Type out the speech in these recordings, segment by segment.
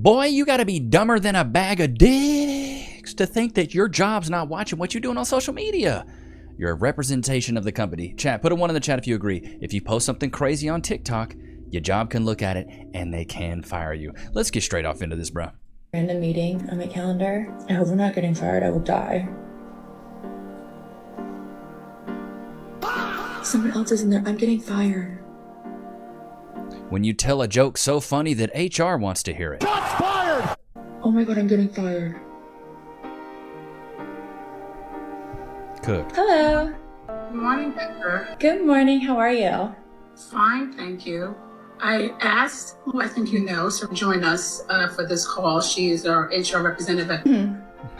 Boy, you got to be dumber than a bag of dicks to think that your job's not watching what you're doing on social media. You're a representation of the company. Chat, put a 1 in the chat if you agree. If you post something crazy on TikTok, your job can look at it and they can fire you. Let's get straight off into this, bro. Random meeting on my calendar. I hope I'm not getting fired. I will die. Someone else is in there. I'm getting fired. When you tell a joke so funny that HR wants to hear it. Shots fired! Oh my god, I'm getting fired. Cooked. Hello. Good morning, Becca. Good morning. How are you? Fine, thank you. I asked, who I think you know, to join us for this call. She is our HR representative.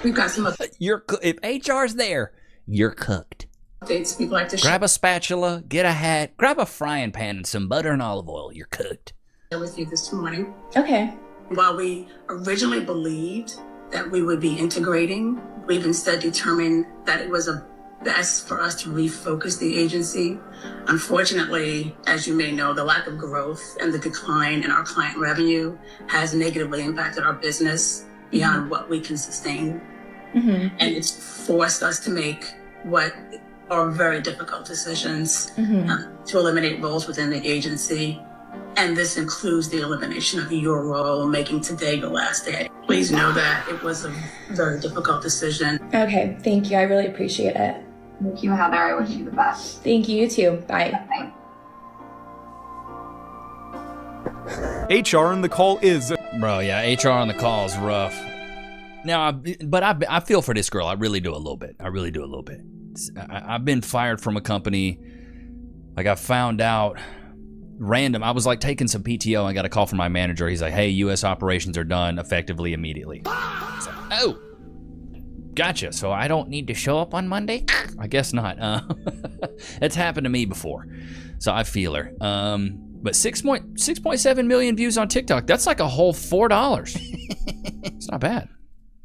We've got some If HR's there, you're cooked. updates we'd like to Grab a spatula, get a hat, grab a frying pan and some butter and olive oil. You're cooked. share with you this morning. Okay. While we originally believed that we would be integrating, we've instead determined that it was best for us to refocus the agency. Unfortunately, as you may know, the lack of growth and the decline in our client revenue has negatively impacted our business beyond what we can sustain. And it's forced us to make what are very difficult decisions to eliminate roles within the agency. And this includes the elimination of your role, making today the last day. Please know that it was a very difficult decision. Okay. Thank you. I really appreciate it. Thank you, Heather. I wish you the best. Thank you. You too. Bye. Bye. HR on the call is... Bro, yeah, HR on the call is rough. Now, I feel for this girl. I really do a little bit. I've been fired from a company. Like, I found out random. I was like taking some PTO. I got a call from my manager. He's like, hey, U.S. operations are done effectively immediately. I was like, oh, gotcha. So I don't need to show up on Monday? I guess not. It's happened to me before. So I feel her. But 6.7 million views on TikTok. That's like a whole $4. It's not bad.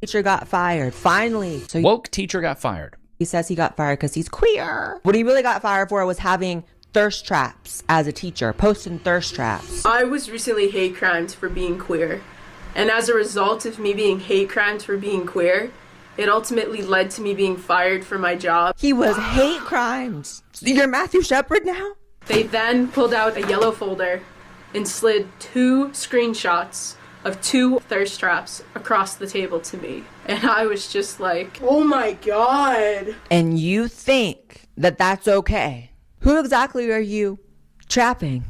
Teacher got fired, finally. So Woke teacher got fired. he says he got fired because he's queer. What he really got fired for was having thirst traps as a teacher, posting thirst traps. I was recently hate crimed for being queer. And as a result of me being hate crimed for being queer, it ultimately led to me being fired from my job. He was hate crimes. You're Matthew Shepard now? They then pulled out a yellow folder and slid 2 screenshots of 2 thirst traps across the table to me. And I was just like, oh my God. And you think that that's okay? Who exactly are you trapping?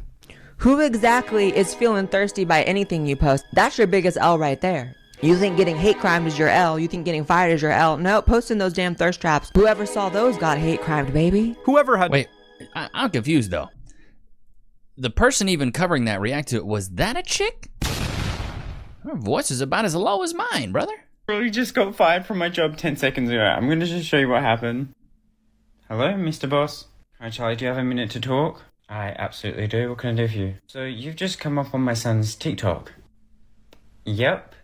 Who exactly is feeling thirsty by anything you post? That's your biggest L right there. You think getting hate crimed is your L. You think getting fired is your L. No, posting those damn thirst traps. Whoever saw those got hate crimed, baby. Whoever had... Wait, I'm confused though. The person even covering that reacted to it. Was that a chick? Her voice is about as low as mine, brother. Really just got fired from my job 10 seconds ago. I'm going to just show you what happened. Hello, Mr. Boss. Hi, Charlie. Do you have a minute to talk? I absolutely do. What can I do for you? So you've just come up on my son's TikTok. Yep.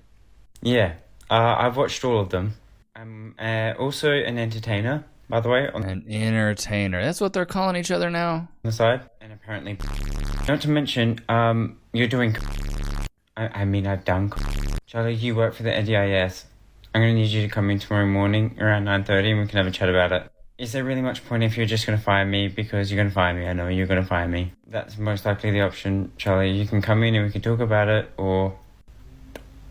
Yeah. I've watched all of them. I'm also an entertainer, by the way. On An entertainer. That's what they're calling each other now. the side. And apparently... Not to mention, you're doing... I mean, I've done... Charlie, you work for the NDIS. I'm going to need you to come in tomorrow morning around 9:30 and we can have a chat about it. Is there really much point if you're just going to fire me because you're going to fire me? I know you're going to fire me. That's most likely the option, Charlie. You can come in and we can talk about it, or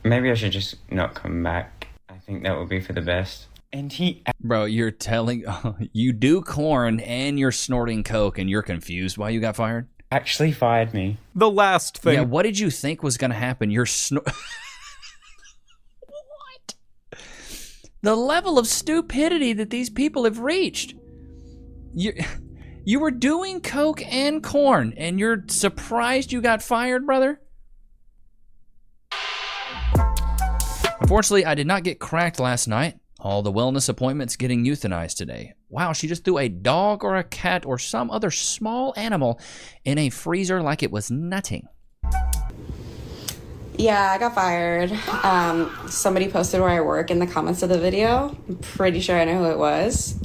maybe I should just not come back. I think that would be for the best. And he... Bro, you're telling... you do corn and you're snorting coke and you're confused why you got fired? actually fired me. The last thing... Yeah, what did you think was going to happen? You're What? The level of stupidity that these people have reached. You were doing coke and corn, and you're surprised you got fired, brother? Unfortunately, I did not get cracked last night. All the wellness appointments getting euthanized today. Wow, she just threw a dog or a cat or some other small animal in a freezer like it was nothing. Yeah, I got fired. Somebody posted where I work in the comments of the video. I'm pretty sure I know who it was.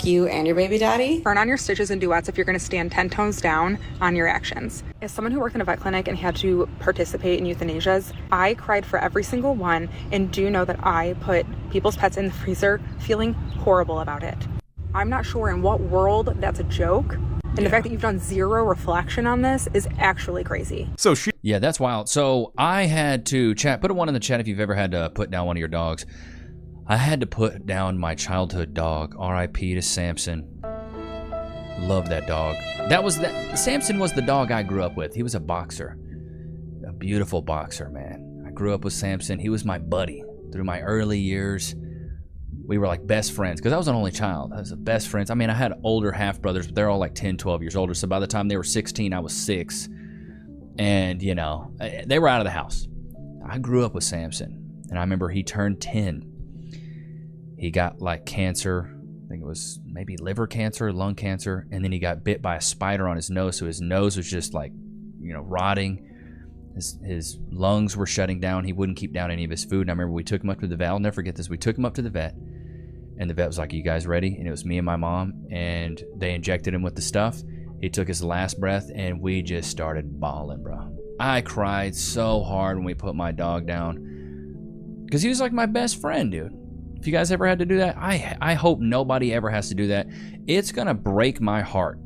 you and your baby daddy. Burn on your stitches and duets if you're going to stand 10 tones down on your actions. As someone who worked in a vet clinic and had to participate in euthanasias, I cried for every single one and do know that I put people's pets in the freezer feeling horrible about it. I'm not sure in what world that's a joke. And the fact that you've done zero reflection on this is actually crazy. So yeah, that's wild. So I had to put a one in the chat if you've ever had to put down one of your dogs. I had to put down my childhood dog, R.I.P. to Samson. Love that dog. Samson was the dog I grew up with. He was a boxer, a beautiful boxer, man. I grew up with Samson. He was my buddy through my early years. We were like best friends because I was an only child. I was the best friends. I mean, I had older half brothers, but they're all like 10, 12 years older. So by the time they were 16, I was 6. And, you know, they were out of the house. I grew up with Samson. And I remember he turned 10. He got like cancer. I think it was maybe liver cancer, lung cancer. And then he got bit by a spider on his nose. So his nose was just like, you know, rotting. His lungs were shutting down. He wouldn't keep down any of his food. And I remember we took him up to the vet. I'll never forget this. We took him up to the vet. And the vet was like, "Are you guys ready?" And it was me and my mom. And they injected him with the stuff. He took his last breath. And we just started bawling, bro. I cried so hard when we put my dog down. Because he was like my best friend, dude. If you guys ever had to do that, I hope nobody ever has to do that. It's going to break my heart.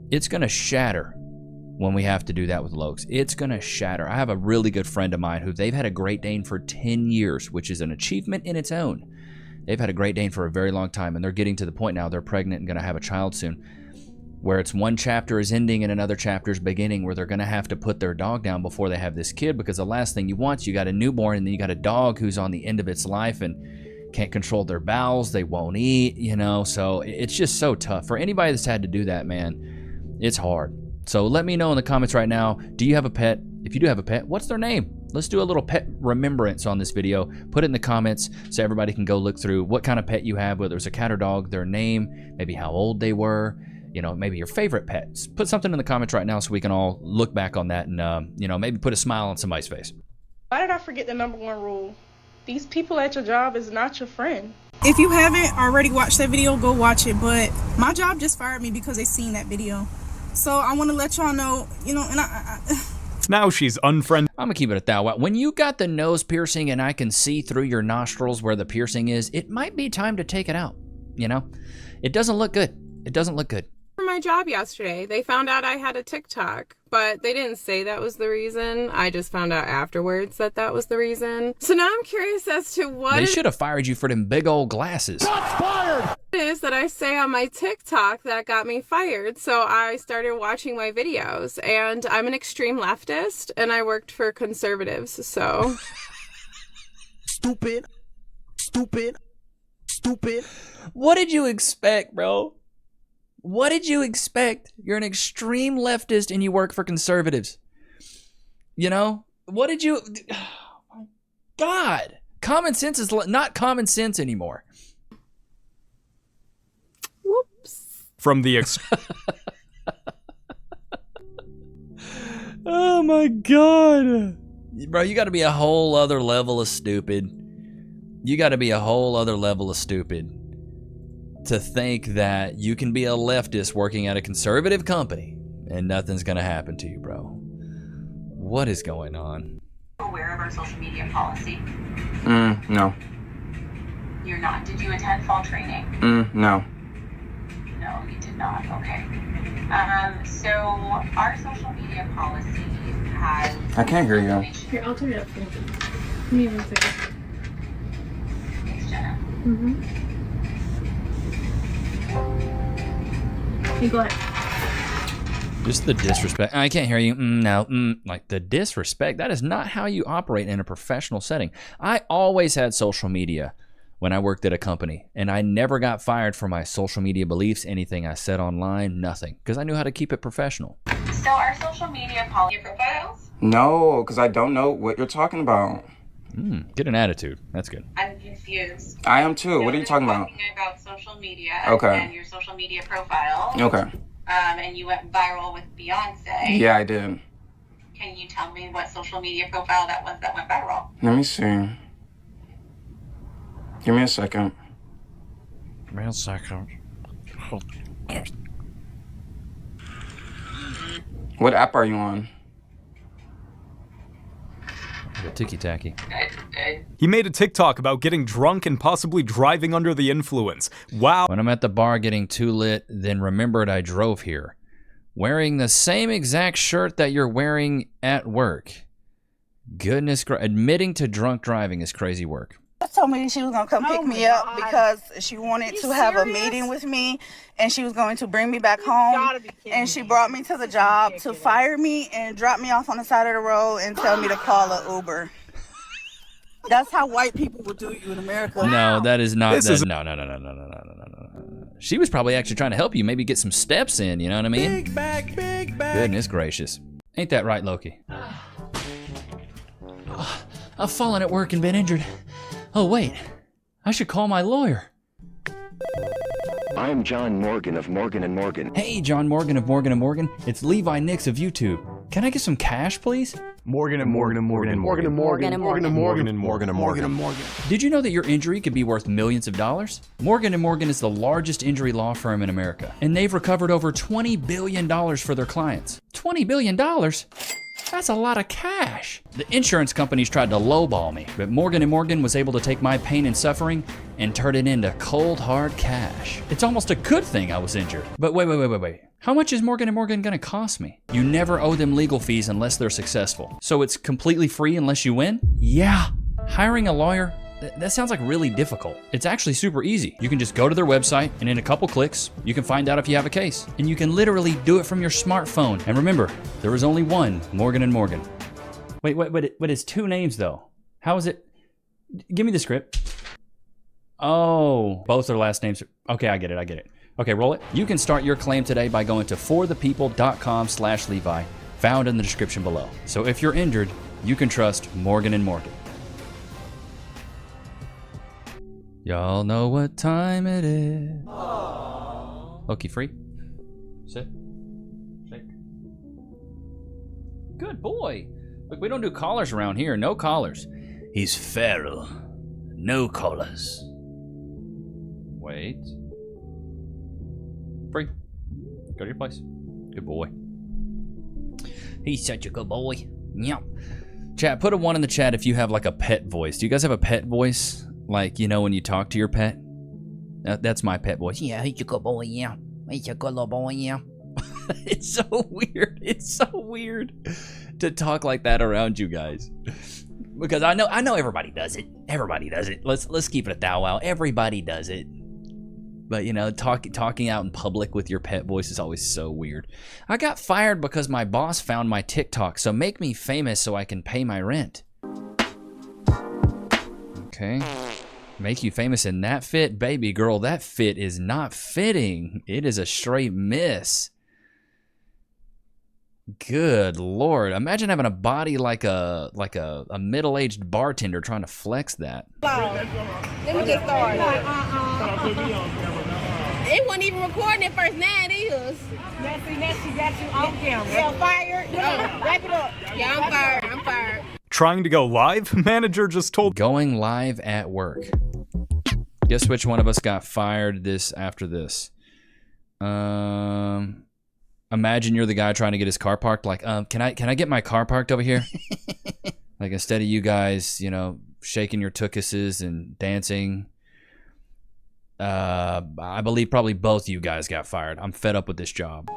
It's going to shatter when we have to do that with Lokes. It's going to shatter. I have a really good friend of mine who they've had a Great Dane for 10 years, which is an achievement in its own. They've had a Great Dane for a very long time, and they're getting to the point now they're pregnant and going to have a child soon, where it's one chapter is ending and another chapter is beginning, where they're going to have to put their dog down before they have this kid, because the last thing you want is you got a newborn and then you got a dog who's on the end of its life and can't control their bowels, they won't eat, you know, so it's just so tough. For anybody that's had to do that, man, it's hard. So let me know in the comments right now, do you have a pet? If you do have a pet, what's their name? Let's do a little pet remembrance on this video. Put it in the comments so everybody can go look through what kind of pet you have, whether it's a cat or dog, their name, maybe how old they were, you know, maybe your favorite pets. Put something in the comments right now so we can all look back on that and, you know, maybe put a smile on somebody's face. Why did I forget the number one rule? These people at your job is not your friend. If you haven't already watched that video, go watch it. But my job just fired me because they seen that video. So I want to let y'all know, you know, and now she's unfriended. I'm gonna keep it at that. When you got the nose piercing and I can see through your nostrils where the piercing is, it might be time to take it out. You know, it doesn't look good. It doesn't look good. For my job yesterday, they found out I had a TikTok, but they didn't say that was the reason. I just found out afterwards that that was the reason. So now I'm curious as to what they should have fired you for them big old glasses. Shots fired! It is that I say on my TikTok that got me fired. So I started watching my videos, and I'm an extreme leftist, and I worked for conservatives, so. Stupid. Stupid. Stupid. What did you expect, bro? What did you expect? You're an extreme leftist and you work for conservatives. You know? What did you... Oh my God. Common sense is not common sense anymore. Whoops. From the Oh my God. Bro, you got to be a whole other level of stupid. You got to be a whole other level of stupid to think that you can be a leftist working at a conservative company and nothing's going to happen to you, bro. What is going on? Aware of our social media policy? No. You're not. Did you attend fall training? No. No, you did not. Okay. So our social media policy has... I can't hear you. Here, I'll turn it up for you. Give me 1 second. Thanks, Jenna. Hey, go ahead. Just the disrespect. I can't hear you. No. Like the disrespect. That is not how you operate in a professional setting. I always had social media when I worked at a company, and I never got fired for my social media beliefs, anything I said online, nothing, because I knew how to keep it professional. So our social media policy profiles? No, because I don't know what you're talking about. Get an attitude. That's good. I'm confused. I am too. What are you talking about? Talking about social media Okay. and your social media profile. Okay. And you went viral with Beyonce. Yeah, I did. Can you tell me what social media profile that was that went viral? Let me see. Give me a second. Real second. What app are you on? Ticky tacky. He made a TikTok about getting drunk and possibly driving under the influence. Wow. When I'm at the bar getting too lit, then remembered I drove here. Wearing the same exact shirt that you're wearing at work. Goodness, admitting to drunk driving is crazy work. Told me she was gonna come pick me up because she wanted to have a meeting with me, and she was going to bring me back home. And she brought me to the job to fire me and drop me off on the side of the road and tell me to call an Uber. That's how white people would do you in America. No, that is not. No. She was probably actually trying to help you, maybe get some steps in. You know what I mean? Big bag, big bag. Goodness gracious, ain't that right, Loki? I've fallen at work and been injured. Oh wait, I should call my lawyer. I'm John Morgan of Morgan & Morgan. Hey, John Morgan of Morgan & Morgan. It's Levi Nichs of YouTube. Can I get some cash, please? Morgan & Morgan & Morgan & Morgan & Morgan & Morgan & Morgan & Morgan & Morgan & Morgan. Did you know that your injury could be worth millions of dollars? Morgan & Morgan is the largest injury law firm in America, and they've recovered over $20 billion for their clients. $20 billion? That's a lot of cash. The insurance companies tried to lowball me, but Morgan & Morgan was able to take my pain and suffering and turn it into cold, hard cash. It's almost a good thing I was injured. But wait. How much is Morgan & Morgan gonna cost me? You never owe them legal fees unless they're successful. So it's completely free unless you win? Yeah. Hiring a lawyer? That sounds like really difficult. It's actually super easy. You can just go to their website, and in a couple clicks, you can find out if you have a case. And you can literally do it from your smartphone. And remember, there is only one Morgan & Morgan. Wait, but it's two names though. How is it? Give me the script. Oh, both their last names. Okay, I get it. Okay, roll it. You can start your claim today by going to forthepeople.com/Levi, found in the description below. So if you're injured, you can trust Morgan & Morgan. Y'all know what time it is. Loki free. Sit. Shake. Good boy. Look, we don't do collars around here. No collars. He's feral. No collars. Wait. Free. Go to your place. Good boy. He's such a good boy. Yep. Chat, put a 1 in the chat if you have like a pet voice. Do you guys have a pet voice? Like, you know, when you talk to your pet? That's my pet voice. Yeah, he's a good boy, yeah. He's a good little boy, yeah. It's so weird. It's so weird to talk like that around you guys. Because I know everybody does it. Everybody does it. Let's keep it a thou wow. Everybody does it. But, you know, talking out in public with your pet voice is always so weird. I got fired because my boss found my TikTok, so make me famous so I can pay my rent. Okay. Make you famous in that fit? Baby girl, that fit is not fitting. It is a straight miss. Good Lord. Imagine having a body like a middle-aged bartender trying to flex that. Let me just start. It wasn't even recording at first. Now it is. Now she got you on camera. Yeah, fired. Wrap it up. Yeah, I'm fired. Trying to go live? Manager just told. Going live at work. Guess which one of us got fired after this? Imagine you're the guy trying to get his car parked. Like, can I get my car parked over here? Like, instead of you guys, you know, shaking your tuchuses and dancing. I believe probably both of you guys got fired. I'm fed up with this job.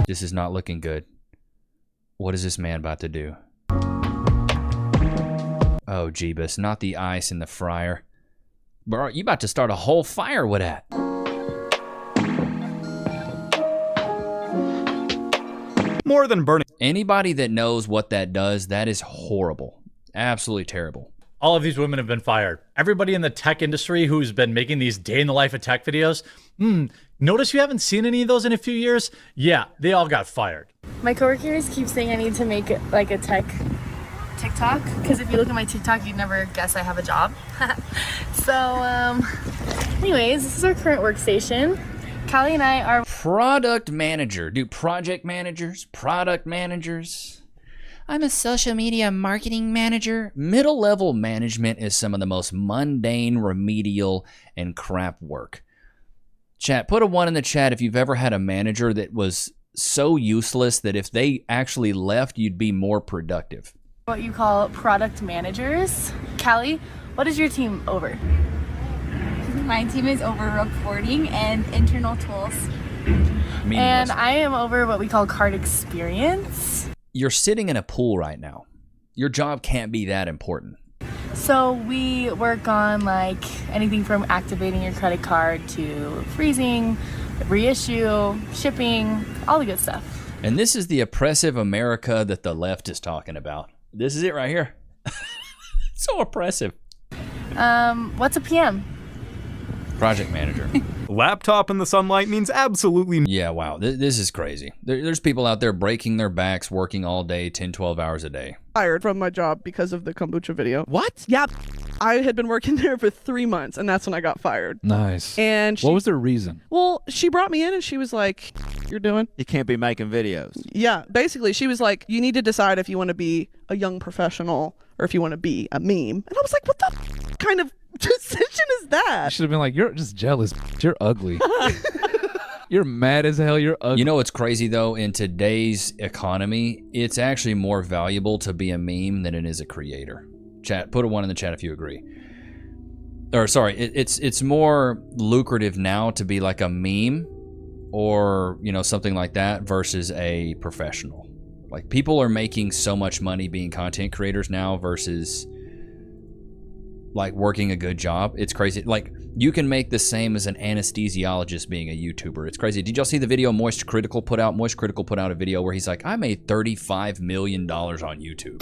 This is not looking good. What is this man about to do? Oh, Jeebus, not the ice in the fryer. Bro, you about to start a whole fire with that. More than burning. Anybody that knows what that does, that is horrible. Absolutely terrible. All of these women have been fired. Everybody in the tech industry who's been making these day in the life of tech videos, notice you haven't seen any of those in a few years? Yeah, they all got fired. My coworkers keep saying I need to make like a tech TikTok, because if you look at my TikTok, you'd never guess I have a job. So, anyways, this is our current workstation. Callie and I are product manager. Do project managers, product managers. I'm a social media marketing manager. Middle-level management is some of the most mundane, remedial, and crap work. Chat, put a 1 in the chat if you've ever had a manager that was so useless that if they actually left, you'd be more productive. What you call product managers. Callie, what is your team over? My team is over reporting and internal tools. And I am over what we call card experience. You're sitting in a pool right now. Your job can't be that important. So we work on like anything from activating your credit card to freezing, reissue, shipping, all the good stuff. And this is the oppressive America that the left is talking about. This is it right here. So oppressive. What's a PM? Project manager. Laptop in the sunlight means absolutely. Yeah, wow. This is crazy. There's people out there breaking their backs, working all day, 10, 12 hours a day. Fired from my job because of the kombucha video. What? Yeah. I had been working there for 3 months, and that's when I got fired. Nice. And what was the reason? Well, she brought me in, and she was like, you're doing? You can't be making videos. Yeah, basically, she was like, you need to decide if you want to be a young professional or if you want to be a meme. And I was like, what the kind of decision is that? You should have been like, you're just jealous. You're ugly. You're mad as hell. You're ugly. You know what's crazy, though? In today's economy, it's actually more valuable to be a meme than it is a creator. Chat, put a 1 in the chat if you agree. Or sorry, it's more lucrative now to be like a meme or, you know, something like that versus a professional. Like, people are making so much money being content creators now versus like working a good job. It's crazy. Like, you can make the same as an anesthesiologist being a YouTuber. It's crazy. Did y'all see the video Moist Critical put out? Moist Critical put out a video where he's like, I made $35 million on YouTube.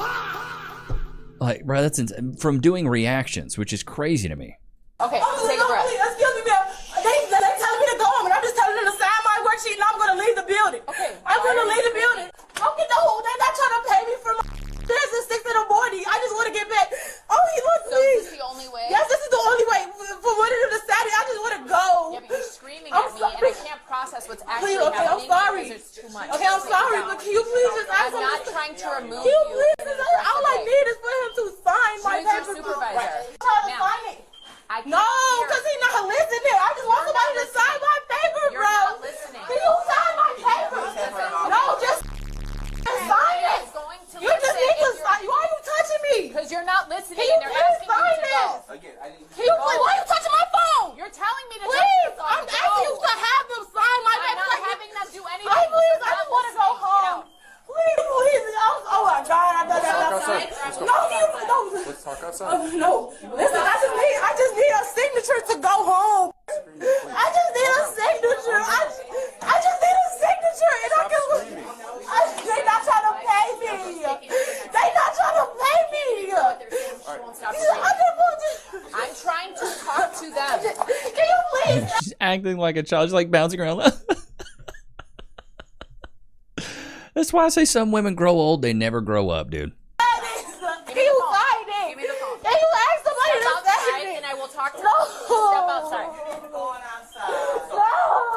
Like, bro, that's from doing reactions, which is crazy to me. Okay, take a breath. Excuse me, ma'am. They telling me to go home, and I'm just telling them to sign my worksheet, and I'm going to leave the building. Okay. I'm going to leave the building. Don't get the whole. They're not trying to pay me for my business 6 in the morning. I just want to get back. Oh, he looks me. So is this the only way? Yes, this is the only way. For one of them to Saturday, I just want to go. Yeah, but you're screaming at me, and I can't process what's actually Please, okay, I'm happening sorry. because it's too much. Okay, I'm sorry, but can you please just ask him? I'm not trying to remove Can you you. please? All I need is for him to sign my Who's your paper. supervisor? Try to sign it. No, because he's not listening. I just want somebody to sign my paper, bro. You're not listening. Can you sign my paper? No, just sign it. You just need to sign. Why are you touching me? Because you're not listening, Can you and they're asking sign you to go. Can you please? Why are you touching my phone? You're telling me to Please, touch I'm asking you to have them sign my paper. I'm not having them do anything. Please, I just want to go home. Please, please. Oh my God, I done that outside. No. Let's talk outside. No. Listen, I just need a signature to go home. I just need a signature. I just need a signature, and I can. They not trying to pay me. They not trying to pay me. I'm trying to talk to them. Can you please? She's acting like a child. She's like bouncing around. That's why I say some women grow old, they never grow up, dude. Can you sign it? Give me the phone. Can you ask somebody Step to sign outside, it? and I will talk to No. you. Step outside. No,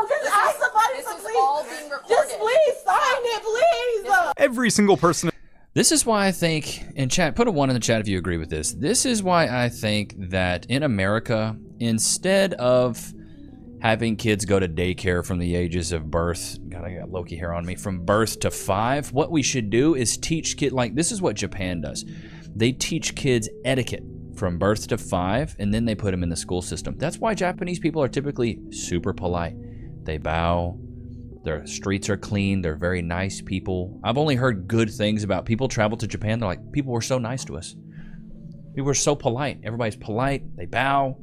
just ask somebody This to is please. all being recorded. Just please sign it, please. Every single person. This is why I think, in chat, put a 1 in the chat if you agree with this. This is why I think that in America, instead of having kids go to daycare from the ages of birth, God, I got Loki hair on me, from birth to 5, what we should do is teach kids, like this is what Japan does. They teach kids etiquette from birth to 5, and then they put them in the school system. That's why Japanese people are typically super polite. They bow, their streets are clean, they're very nice people. I've only heard good things about people travel to Japan. They're like, people were so nice to us. People were so polite. Everybody's polite, they bow.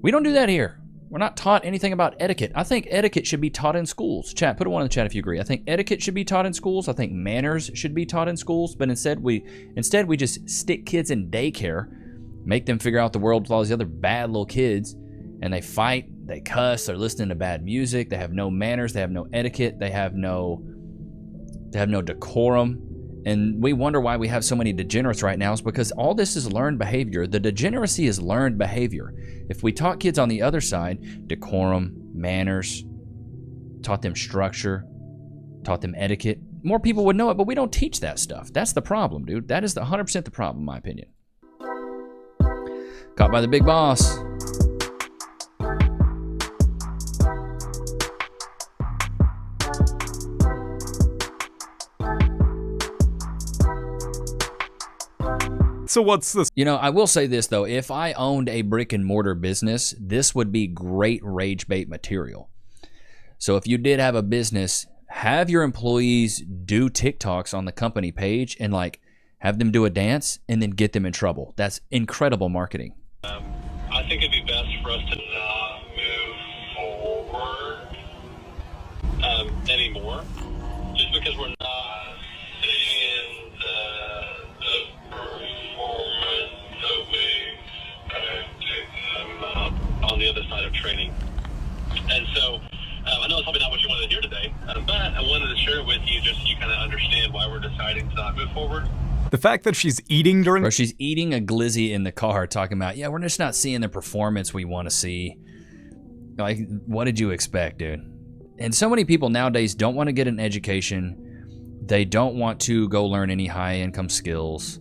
We don't do that here. We're not taught anything about etiquette. I think etiquette should be taught in schools. Chat, put a 1 in the chat if you agree. I think etiquette should be taught in schools. I think manners should be taught in schools. But instead we just stick kids in daycare, make them figure out the world with all these other bad little kids, and they fight, they cuss, they're listening to bad music, they have no manners, they have no etiquette, they have no decorum. And we wonder why we have so many degenerates right now is because all this is learned behavior. The degeneracy is learned behavior. If we taught kids on the other side decorum, manners, taught them structure, taught them etiquette, more people would know it, but we don't teach that stuff. That's the problem, dude. That is 100% the problem, in my opinion. Caught by the big boss. So what's this? You know, I will say this, though. If I owned a brick and mortar business, this would be great rage bait material. So if you did have a business, have your employees do TikToks on the company page and like have them do a dance and then get them in trouble. That's incredible marketing. I think it'd be best for us to not move forward anymore, just because we're not seeing the performance that we expected on the other side of training. And so I know it's probably not what you wanted to hear today, but I wanted to share it with you just so you kind of understand why we're deciding to not move forward. The fact that she's eating during... Or she's eating a glizzy in the car talking about, yeah, we're just not seeing the performance we want to see. Like, what did you expect, dude? And so many people nowadays don't want to get an education. They don't want to go learn any high-income skills.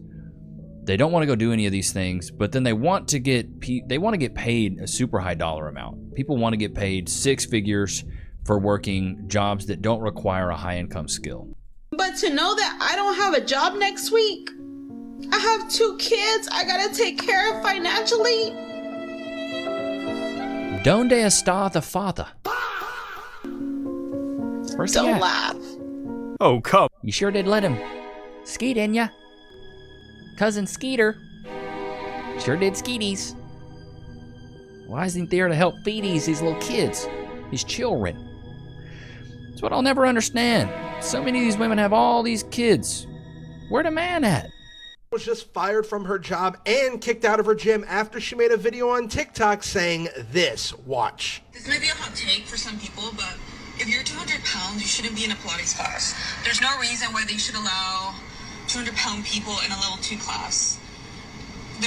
They don't want to go do any of these things, but then they want to get paid a super high dollar amount. People want to get paid 6 figures for working jobs that don't require a high-income skill. But to know that I don't have a job next week, I have 2 kids I gotta take care of financially. Donde está the father? Where's he Don't at? laugh. Oh, come. You sure did let him skeet, didn't ya? Cousin Skeeter. Sure did skeeties. Why isn't he there to help feed these little kids? These children. That's what I'll never understand. So many of these women have all these kids. Where the man at? Was just fired from her job and kicked out of her gym after she made a video on TikTok saying this. Watch. This may be a hot take for some people, but if you're 200 pounds, you shouldn't be in a Pilates class. There's no reason why they should allow 200-pound people in a level 2 class. Or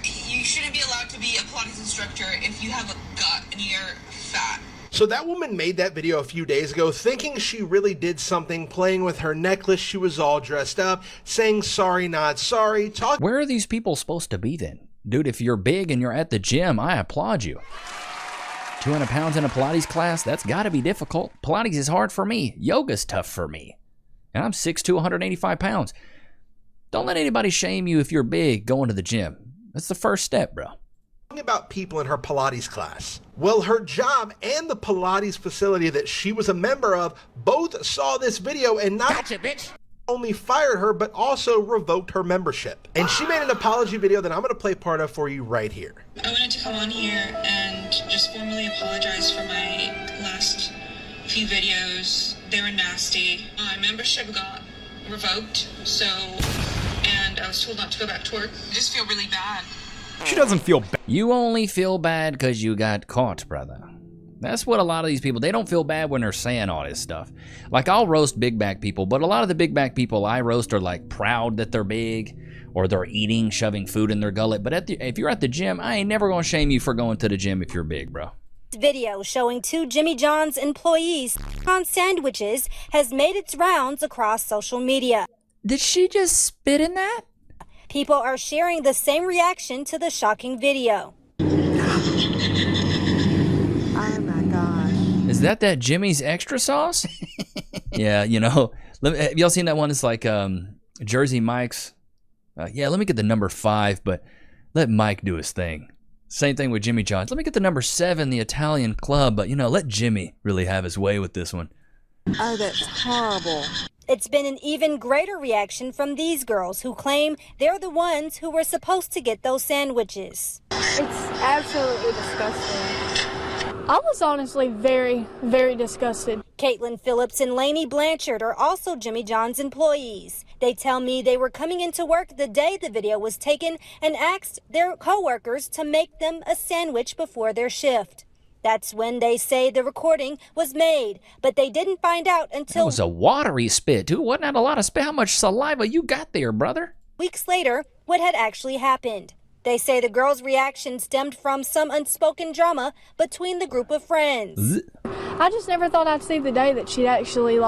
you shouldn't be allowed to be a Pilates instructor if you have a gut and you're fat. So that woman made that video a few days ago thinking she really did something, playing with her necklace. She was all dressed up, saying sorry, not sorry. Where are these people supposed to be then? Dude, if you're big and you're at the gym, I applaud you. 200 pounds in a Pilates class, that's got to be difficult. Pilates is hard for me. Yoga's tough for me. And I'm 6'2", 185 pounds. Don't let anybody shame you if you're big going to the gym. That's the first step, bro. About people in her Pilates class. Well, her job and the Pilates facility that she was a member of both saw this video and not only fired her, but also revoked her membership. And she made an apology video that I'm going to play part of for you right here. I wanted to come on here and just formally apologize for my last few videos. They were nasty. My membership got revoked, and I was told not to go back to work. I just feel really bad. She doesn't feel bad. You only feel bad because you got caught, brother. That's what a lot of these people, they don't feel bad when they're saying all this stuff. Like, I'll roast big back people, but a lot of the big back people I roast are like proud that they're big or they're eating, shoving food in their gullet. But if you're at the gym, I ain't never going to shame you for going to the gym if you're big, bro. Video showing 2 Jimmy John's employees on sandwiches has made its rounds across social media. Did she just spit in that? People are sharing the same reaction to the shocking video. Oh my gosh. Is that Jimmy's extra sauce? Yeah, you know. Have y'all seen that one? It's like Jersey Mike's. Yeah, let me get the number 5, but let Mike do his thing. Same thing with Jimmy John's. Let me get the number 7, the Italian club, but, let Jimmy really have his way with this one. Oh, that's horrible. It's been an even greater reaction from these girls who claim they're the ones who were supposed to get those sandwiches. It's absolutely disgusting. I was honestly very, very disgusted. Caitlin Phillips and Lainey Blanchard are also Jimmy John's employees. They tell me they were coming into work the day the video was taken and asked their coworkers to make them a sandwich before their shift. That's when they say the recording was made, but they didn't find out until... That was a watery spit, too. Wasn't that a lot of spit? How much saliva you got there, brother? Weeks later, what had actually happened. They say the girl's reaction stemmed from some unspoken drama between the group of friends. I just never thought I'd see the day that she'd actually,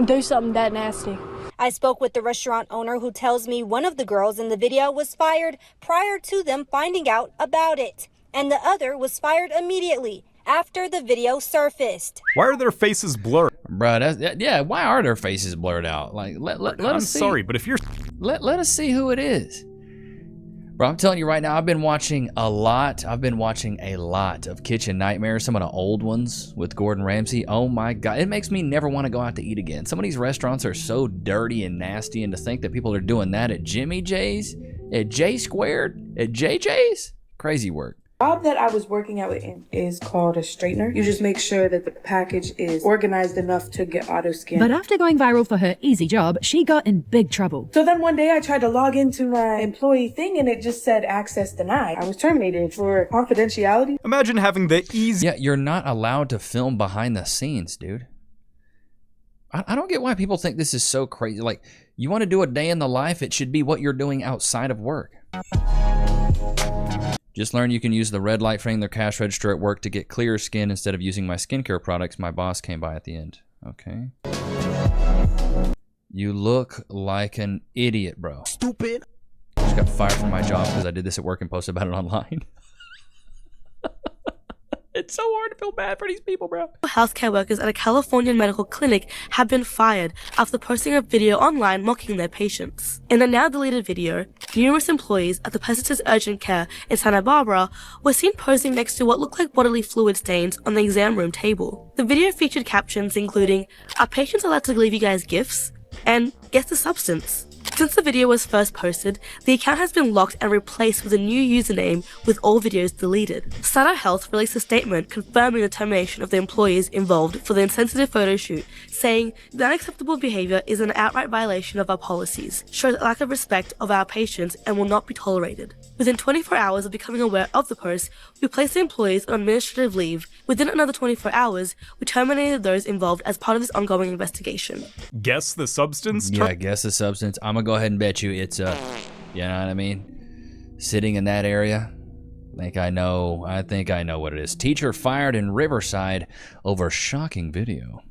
do something that nasty. I spoke with the restaurant owner who tells me one of the girls in the video was fired prior to them finding out about it, and the other was fired immediately after the video surfaced. Why are their faces blurred? Bruh, yeah, why are their faces blurred out? Like, let us see. I'm sorry, but if you're... Let us see who it is. Bro, I'm telling you right now, I've been watching a lot of Kitchen Nightmares, some of the old ones with Gordon Ramsay. Oh my God, it makes me never want to go out to eat again. Some of these restaurants are so dirty and nasty, and to think that people are doing that at Jimmy J's, at J Squared, at JJ's, crazy work. The job that I was working at is called a straightener. You just make sure that the package is organized enough to get auto scanned. But after going viral for her easy job, she got in big trouble. So then one day I tried to log into my employee thing and it just said access denied. I was terminated for confidentiality. Imagine having the easy... Yeah, you're not allowed to film behind the scenes, dude. I don't get why people think this is so crazy. Like, you want to do a day in the life, it should be what you're doing outside of work. Just learned you can use the red light frame their cash register at work to get clearer skin instead of using my skincare products. My boss came by at the end. Okay. You look like an idiot, bro. Stupid. I just got fired from my job because I did this at work and posted about it online. It's so hard to feel bad for these people, bro. Healthcare workers at a Californian medical clinic have been fired after posting a video online mocking their patients. In a now deleted video, numerous employees at the Pestis Urgent Care in Santa Barbara were seen posing next to what looked like bodily fluid stains on the exam room table. The video featured captions including, "Are patients allowed to leave you guys gifts?" and "Guess the substance." Since the video was first posted, the account has been locked and replaced with a new username with all videos deleted. Sutter Health released a statement confirming the termination of the employees involved for the insensitive photo shoot, saying the unacceptable behavior is an outright violation of our policies, shows a lack of respect of our patients, and will not be tolerated. Within 24 hours of becoming aware of the post, we placed the employees on administrative leave. Within another 24 hours, we terminated those involved as part of this ongoing investigation. Guess the substance? Yeah, guess the substance. I'm gonna go ahead and bet you it's you know what I mean? Sitting in that area. I think I know what it is. Teacher fired in Riverside over shocking video.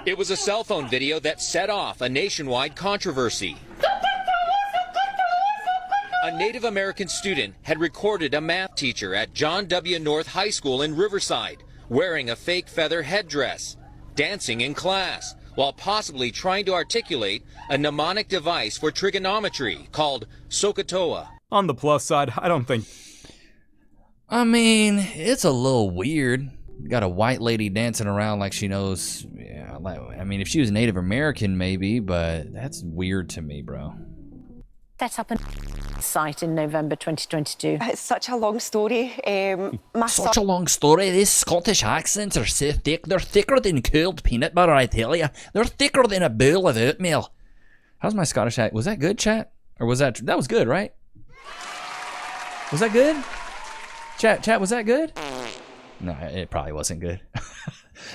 It was a cell phone video that set off a nationwide controversy. A Native American student had recorded a math teacher at John W. North High School in Riverside wearing a fake feather headdress, dancing in class, while possibly trying to articulate a mnemonic device for trigonometry called Sokotoa. On the plus side, I don't think... I mean, it's a little weird. Got a white lady dancing around like she knows... Yeah, I mean, if she was Native American, maybe, but that's weird to me, bro. Set up a site in November 2022. It's such a long story. Such a long story. These Scottish accents are so thick. They're thicker than cooled peanut butter, I tell you. They're thicker than a bowl of oatmeal. How's my Scottish accent? Was that good, chat? Or was that was good, right? Was that good? Chat, was that good? No, it probably wasn't good.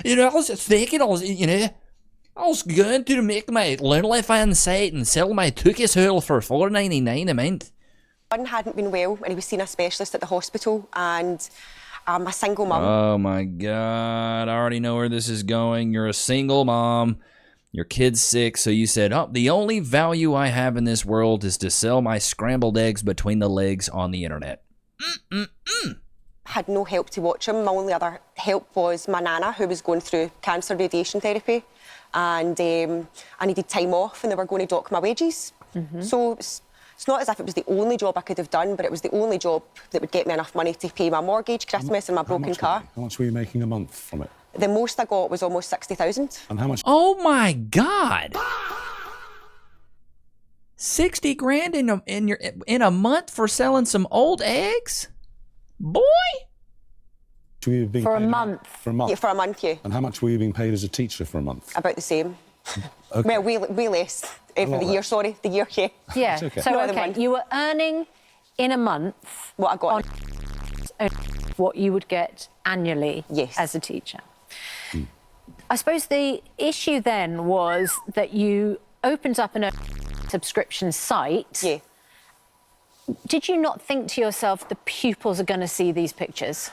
You know, I was thinking, I was going to make my OnlyFans site and sell my Tookies hole for $4.99 a month. One hadn't been well and he was seeing a specialist at the hospital, and I'm a single mum. Oh my God, I already know where this is going. You're a single mom. Your kid's sick, so you said, oh, the only value I have in this world is to sell my scrambled eggs between the legs on the internet. Had no help to watch him. My only other help was my nana, who was going through cancer radiation therapy, and I needed time off and they were going to dock my wages. So it's not as if it was the only job I could have done, but it was the only job that would get me enough money to pay my mortgage, Christmas and my broken car. How much were you making a month from it? The most I got was almost 60,000. And how much? Oh my God! 60 grand in a month for selling some old eggs? Boy! For a month. For a month? Yeah, for a month, yeah. And how much were you being paid as a teacher for a month? About the same. Okay. Well, way less for the year, sorry. The year, yeah. Yeah, okay. so okay, you were earning in a month what I got what you would get annually as a teacher. I suppose the issue then was that you opened up a subscription site. Yeah. Did you not think to yourself, the pupils are going to see these pictures?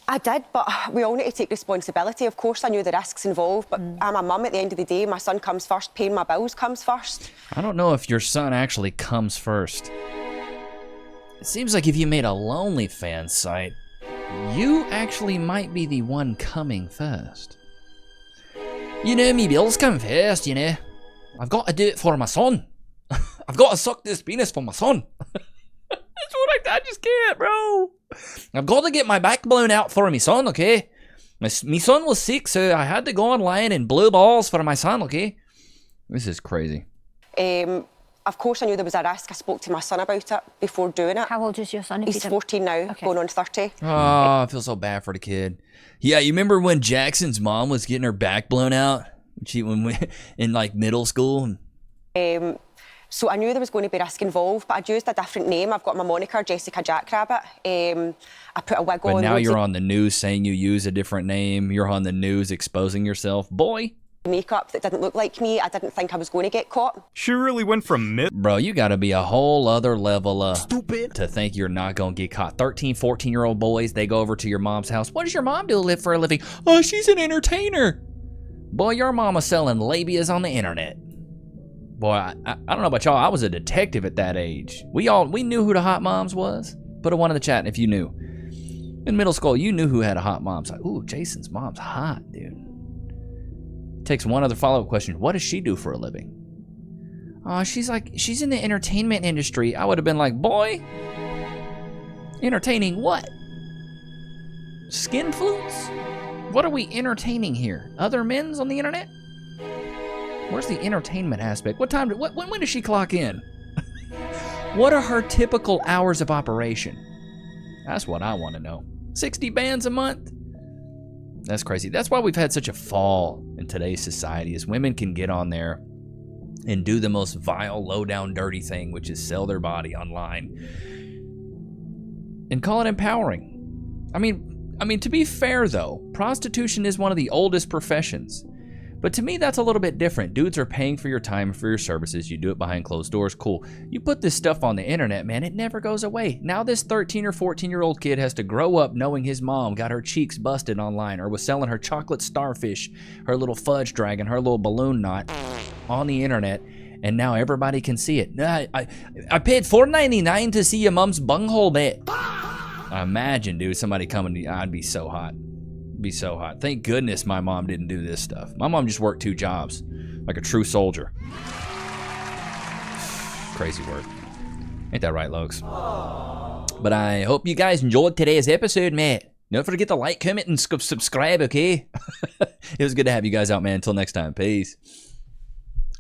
I did, but we all need to take responsibility. Of course, I knew the risks involved, but I'm a mum at the end of the day. My son comes first, paying my bills comes first. I don't know if your son actually comes first. It seems like if you made a OnlyFans site, you actually might be the one coming first. You know, me bills come first, you know. I've got to do it for my son. I've got to suck this penis for my son. That's what I just can't, bro. I've got to get my back blown out for my son, okay? My son was sick, so I had to go online and blow balls for my son, okay? This is crazy. Of course, I knew there was a risk. I spoke to my son about it before doing it. How old is your son? He's 14 now, going on 30. Oh, I feel so bad for the kid. Yeah, you remember when Jackson's mom was getting her back blown out? When we in like middle school? So I knew there was going to be risk involved, but I'd used a different name. I've got my moniker, Jessica Jackrabbit. I put a wig on. But now you're on the news saying you use a different name. You're on the news exposing yourself. Boy. Makeup that didn't look like me. I didn't think I was going to get caught. She really went from Bro, you got to be a whole other level stupid to think you're not going to get caught. 13, 14-year-old boys, they go over to your mom's house. What does your mom do for a living? Oh, she's an entertainer. Boy, your mama's selling labias on the internet. Boy, I don't know about y'all. I was a detective at that age. We knew who the hot moms was. Put a 1 in the chat if you knew. In middle school, you knew who had a hot mom. So, ooh, Jason's mom's hot, dude. Takes one other follow-up question. What does she do for a living? Oh, she's in the entertainment industry. I would have been like, boy, entertaining what? Skin flutes? What are we entertaining here? Other men's on the internet? Where's the entertainment aspect? When does she clock in? What are her typical hours of operation? That's what I want to know. 60 bands a month? That's crazy. That's why we've had such a fall in today's society, is women can get on there and do the most vile, low-down, dirty thing, which is sell their body online and call it empowering. I mean, to be fair, though, prostitution is one of the oldest professions. But to me, that's a little bit different. Dudes are paying for your time and for your services. You do it behind closed doors. Cool. You put this stuff on the internet, man, it never goes away. Now this 13 or 14-year-old kid has to grow up knowing his mom got her cheeks busted online or was selling her chocolate starfish, her little fudge dragon, her little balloon knot on the internet, and now everybody can see it. I paid $4.99 to see your mom's bunghole bit. Imagine, dude, somebody coming. I'd be so hot. Be so hot. Thank goodness my mom didn't do this stuff. My mom just worked 2 jobs like a true soldier. Crazy work. Ain't that right, Lokes? But I hope you guys enjoyed today's episode, mate. Don't forget to like, comment, and subscribe, okay? It was good to have you guys out, man. Until next time. Peace.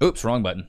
Oops, wrong button.